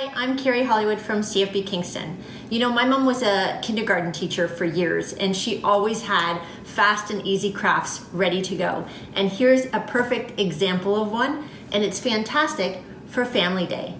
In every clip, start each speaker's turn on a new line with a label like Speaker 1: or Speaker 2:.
Speaker 1: Hi, I'm Kerri Hollywood from CFB Kingston. You know, my mom was a kindergarten teacher for years and she always had fast and easy crafts ready to go. And here's a perfect example of one, and it's fantastic for Family Day.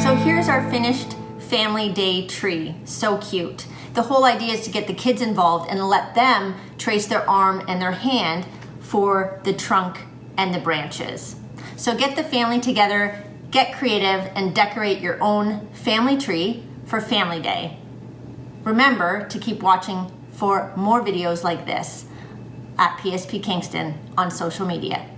Speaker 1: So here's our finished Family Day tree. So cute. The whole idea is to get the kids involved and let them trace their arm and their hand for the trunk and the branches. So get the family together, get creative, and decorate your own family tree for Family Day. Remember to keep watching for more videos like this at PSP Kingston on social media.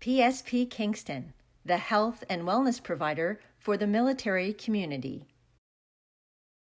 Speaker 1: PSP Kingston, the health and wellness provider for the military community.